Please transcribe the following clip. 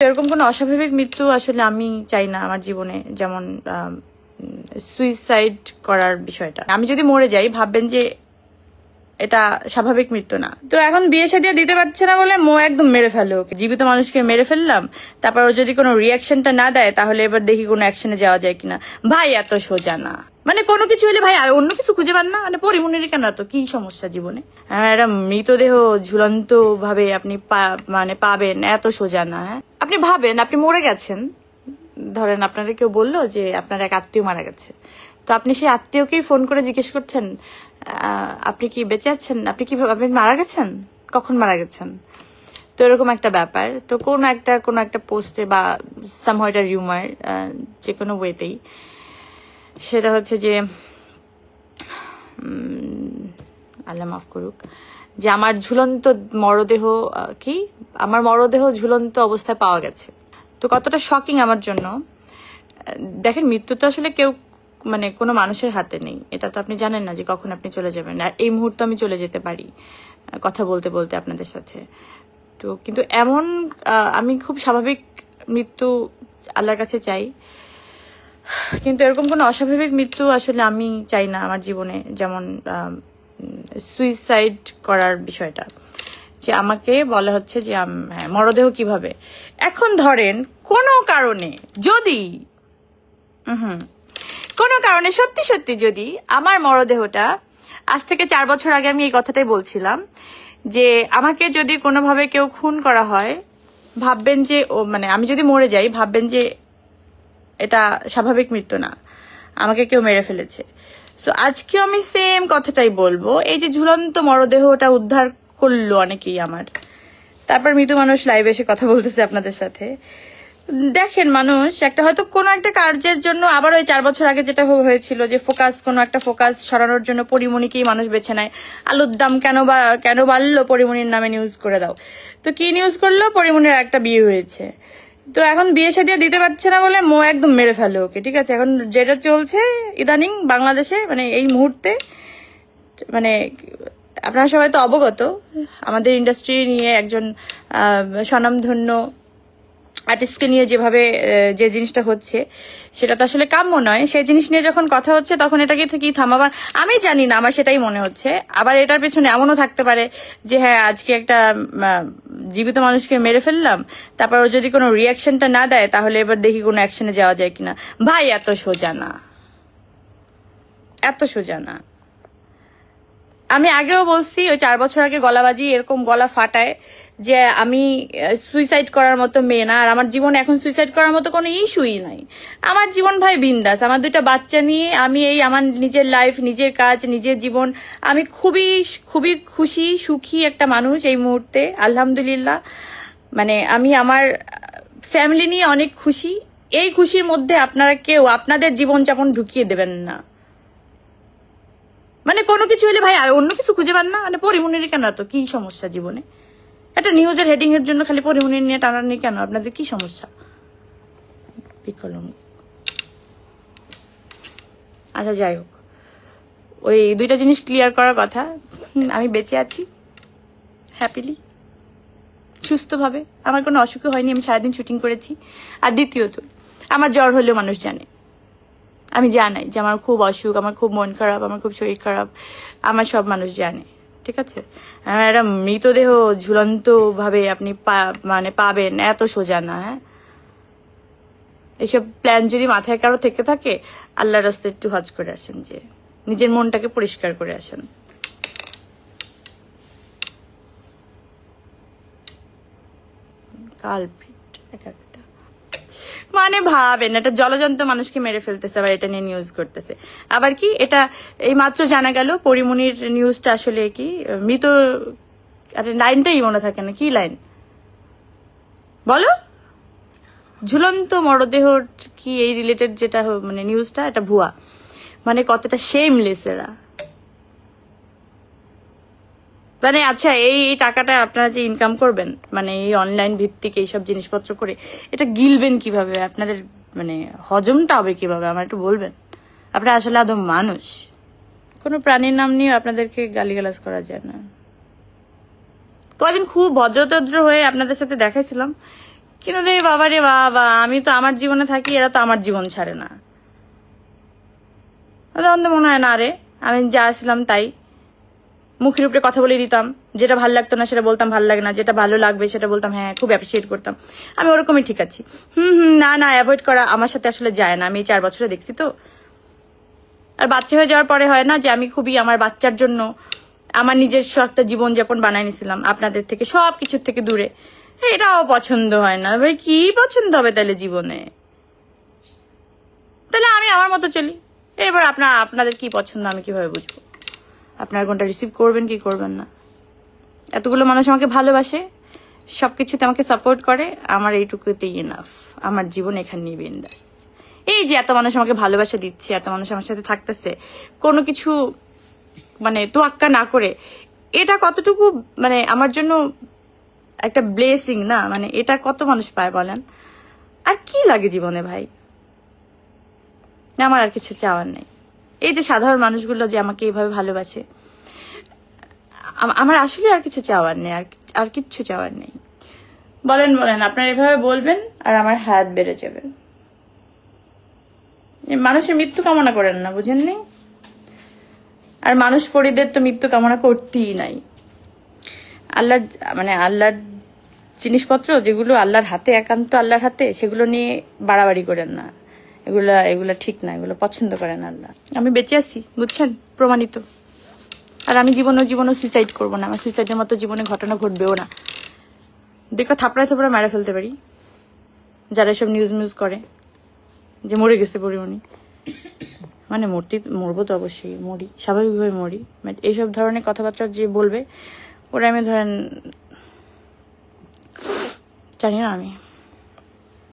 এরকম কোনো অস্বাভাবিক মৃত্যু আসলে আমি চাই না আমার জীবনে, যেমন সুইসাইড করার বিষয়টা। আমি যদি মরে যাই ভাববেন যে এটা স্বাভাবিক মৃত্যু না। তো এখন বিয়ে শাদী দিতে পারছে না বলে একদম মেরে ফেলো ওকে, জীবিত মানুষকে মেরে ফেললাম, তারপর ও যদি কোনো রিয়াকশনটা না দেয় তাহলে এবার দেখি কোনো অ্যাকশনে যাওয়া যায় কিনা। ভাই এত সোজা না, মানে কোনো কিছু হলে ভাই আর অন্য কিছু খুঁজে পান না, মানে পরিমনির কেন এত কি সমস্যা জীবনে? একটা মৃতদেহ ঝুলন্ত ভাবে আপনি মানে পাবেন, এত সোজা না। হ্যাঁ, আপনি ভাবেন আপনি মরে গেছেন, ধরেন আপনারা কেউ বললো যে আপনার এক আত্মীয় মারা গেছে, তো আপনি সেই আত্মীয়কেই ফোন করে জিজ্ঞেস করছেন আপনি কি বেঁচে আছেন, আপনি মারা গেছেন, কখন মারা গেছেন। তো এরকম একটা ব্যাপার। তো কোনো একটা পোস্টে বা সামহাউ এটা রিউমার, যে কোনো ওয়েতেই সেটা হচ্ছে যে আল্লাহ মাফ করুক, যে আমার ঝুলন্ত মরদেহ আমার মরদেহ ঝুলন্ত অবস্থায় পাওয়া গেছে। তো কতটা শকিং আমার জন্য। দেখেন, মৃত্যু তো আসলে কেউ মানে কোনো মানুষের হাতে নেই, এটা তো আপনি জানেন না যে কখন আপনি চলে যাবেন। আর এই মুহূর্তে আমি চলে যেতে পারি কথা বলতে বলতে আপনাদের সাথে। তো কিন্তু এমন আমি খুব স্বাভাবিক মৃত্যু আল্লাহর কাছে চাই, কিন্তু এরকম কোনো অস্বাভাবিক মৃত্যু আসলে আমি চাই না আমার জীবনে, যেমন সুইসাইড করার বিষয়টা। যে আমাকে বলা হচ্ছে যে হ্যাঁ, মরদেহ কিভাবে। এখন ধরেন কোনো কারণে যদি কোনো কারণে সত্যি সত্যি যদি আমার মরদেহটা, আজ থেকে 4 বছর আগে আমি এই কথাটাই বলছিলাম, যে আমাকে যদি কোনোভাবে কেউ খুন করা হয় ভাববেন যে মানে আমি যদি মরে যাই ভাববেন যে এটা স্বাভাবিক মৃত্যু না, আমাকে কেউ মেরে ফেলেছে। সো আজকেও আমি সেম কথাটাই বলবো। এই যে ঝুলন্ত মরদেহটা উদ্ধার করলো অনেকেই আমার, তারপর মৃত মানুষ লাইভে এসে কথা বলতেছে আপনাদের সাথে। দেখেন, মানুষ একটা হয়তো কোনো একটা কার্যের জন্য, আবার ওই 4 বছর আগে যেটা হয়েছিল যে কোনো একটা ফোকাস সরানোর জন্য পরিমণিকেই মানুষ বেছে নেয়। আলুর দাম কেন বাড়লো, পরিমণির নামে নিউজ করে দাও। তো কি নিউজ করলো, পরিমণির একটা বিয়ে হয়েছে, তো এখন বিয়ে শাদী দিতে পারছে না বলে একদম মেরে ফেলো ওকে। ঠিক আছে, এখন যেটা চলছে ইদানিং বাংলাদেশে, মানে এই মুহূর্তে, মানে আপনারা সবাই তো অবগত, আমাদের ইন্ডাস্ট্রি নিয়ে একজন স্বনামধন্য আর্টিস্টকে নিয়ে যেভাবে যে জিনিসটা হচ্ছে সেটা তো আসলে কাম্য নয়। সেই জিনিস নিয়ে যখন কথা হচ্ছে তখন এটাকে থেকে থামাবার আমি জানি না, আমার সেটাই মনে হচ্ছে। আবার এটার পেছনে এমনও থাকতে পারে যে হ্যাঁ, আজকে একটা জীবিত মানুষকে মেরে ফেললাম, তারপর ও যদি কোনো রিয়াকশনটা না দেয় তাহলে এবার দেখি কোনো অ্যাকশনে যাওয়া যায় কিনা। ভাই এত সোজা না, এত সোজা না। আমি আগেও বলছি, ওই 4 বছর আগে গলাবাজি এরকম গলা ফাটায় যে আমি সুইসাইড করার মতো মেয়ে না, আর আমার জীবনে এখন সুইসাইড করার মতো কোনো ইস্যুই নাই। আমার জীবন ভাই বিন্দাস, আমার 2টা বাচ্চা নিয়ে আমি আমার নিজের লাইফ, নিজের কাজ, নিজের জীবন, আমি খুবই খুবই খুশি সুখী একটা মানুষ এই মুহূর্তে, আলহামদুলিল্লাহ। মানে আমি আমার ফ্যামিলি নিয়ে অনেক খুশি। এই খুশির মধ্যে আপনারা কেউ আপনাদের জীবনযাপন ঢুকিয়ে দেবেন না। মানে কোনো কিছু হলে ভাই আর অন্য কিছু খুঁজে পান না, মানে পরিমনির কেন এত কি সমস্যা জীবনে? একটা নিউজের হেডিং এর জন্য খালি পরিমনির নিয়ে টানানি কেন? আপনাদের কি সমস্যা? আচ্ছা, যাই হোক, ওই 2টা জিনিস ক্লিয়ার করার কথা। আমি বেঁচে আছি হ্যাপিলি, সুস্থভাবে, আমার কোনো অসুখ হয়নি, আমি সারাদিন শুটিং করেছি। আর দ্বিতীয়ত, আমার জ্বর হলেও মানুষ জানে, আমি জানাই যে আমার খুব অসুখ, আমার খুব মন খারাপ, আমার খুব শরীর খারাপ, আমার সব মানুষ জানে। ঠিক আছে, একটা মৃতদেহ ঝুলন্ত ভাবে আপনি মানে পাবেন, এত সোজা না। হ্যাঁ, এইসব প্ল্যান যদি মাথায় কারো থেকে থাকে, আল্লাহর রাস্তায় একটু হজ করে আসেন, যে নিজের মনটাকে পরিষ্কার করে আসেন। কালপিট একটা মানে ভাবেন, এটা জলজন্ত মানুষকে মেরে ফেলতেছে, আবার এটা নিয়ে নিউজ করতেছে। আবার কি, এটা এই মাত্র জানা গেল পরিমনির নিউজটা আসলে কি মৃত, আরে লাইনটাই মনে থাকে না, কি লাইন বলো, ঝুলন্ত মরদেহ কি এই রিলেটেড যেটা মানে নিউজটা, এটা ভুয়া। মানে কতটা শেমলেস এরা। মানে আচ্ছা, এই টাকাটা আপনারা যে ইনকাম করবেন, মানে এই অনলাইন ভিত্তিক এইসব জিনিসপত্র করে, এটা গিলবেন কিভাবে? আপনাদের মানে হজমটা হবে কিভাবে আমার একটু বলবেন? আপনারা আসলে আদৌ মানুষ? কোনো প্রাণীর নাম নিয়ে আপনাদেরকে গালিগালাজ করা যায় না। কদিন খুব ভদ্রতদ্র হয়ে আপনাদের সাথে দেখাইছিলাম, কিন্তু রে বাবা রে বাবা, আমি তো আমার জীবনে থাকি, এরা তো আমার জীবন ছাড়ে না। তখন তো মনে হয় না রে আমি যা ছিলাম তাই, মুখের উপরে কথা বলে দিতাম, যেটা ভালো লাগতো না সেটা বলতাম ভালো লাগে না, যেটা ভালো লাগবে সেটা বলতাম হ্যাঁ, খুব অ্যাপ্রিসিয়েট করতাম। আমি ওরকমই ঠিক আছি। না অ্যাভয়েড করা আমার সাথে আসলে যায় না, আমি এই 4 বছরে দেখছি তো। আর বাচ্চা হয়ে যাওয়ার পরে হয় না যে আমি খুবই আমার বাচ্চার জন্য আমার নিজস্ব একটা জীবনযাপন বানাই নিছিলাম আপনাদের থেকে, সবকিছুর থেকে দূরে। এটাও পছন্দ হয় না ভাই, কি পছন্দ হবে তাহলে জীবনে? তাহলে আমি আমার মতো চলি। এবার আপনাদের কি পছন্দ আমি কিভাবে বুঝবো? আপনারা কোনটা রিসিভ করবেন কি করবেন না? এতগুলো মানুষ আমাকে ভালোবাসে, সবকিছুতে আমাকে সাপোর্ট করে, আমার এইটুকুতেই এনাফ। আমার জীবন এখানেই বিন্দাস। এই যে এত মানুষ আমাকে ভালোবাসা দিচ্ছে, এত মানুষ আমার সাথে থাকতেছে, কোনো কিছু মানে তোয়াক্কা না করে, এটা কতটুকু মানে আমার জন্য একটা ব্লেসিং না? মানে এটা কত মানুষ পায় বলেন? আর কি লাগে জীবনে ভাই? আমার আর কিছু চাওয়ার নেই। এই যে সাধারণ মানুষগুলো যে আমাকে এইভাবে ভালোবাসে, আমার আসলে আর কিছু চাওয়ার নেই, আর কিচ্ছু চাওয়ার নেই। বলেন আপনারা এভাবে বলবেন আর আমার হাত বেড়ে যাবে। মানুষের মৃত্যু কামনা করেন না, বুঝেননি? আর মানুষ পরিদের তো মৃত্যু কামনা করতেই নাই। আল্লাহর জিনিসপত্র যেগুলো আল্লাহর হাতে, একান্ত আল্লাহর হাতে, সেগুলো নিয়ে বাড়াবাড়ি করেন না। এগুলা ঠিক না, এগুলো পছন্দ করেন আল্লাহ। আমি বেঁচে আছি, বুঝছেন, প্রমাণিত। আর আমি জীবনও সুইসাইড করবো না, আমার সুইসাইডের মতো জীবনে ঘটনা ঘটবেও না। দেখা থাপড়ায় মারা ফেলতে পারি, যারা সব নিউজ করে যে মরে গেছে পরিমণি। মানে মরবো তো অবশ্যই, মরি, স্বাভাবিকভাবে মরি। বাট এইসব ধরনের কথাবার্তা যে বলবে, ওরা আমি ধরেন জানি না আমি।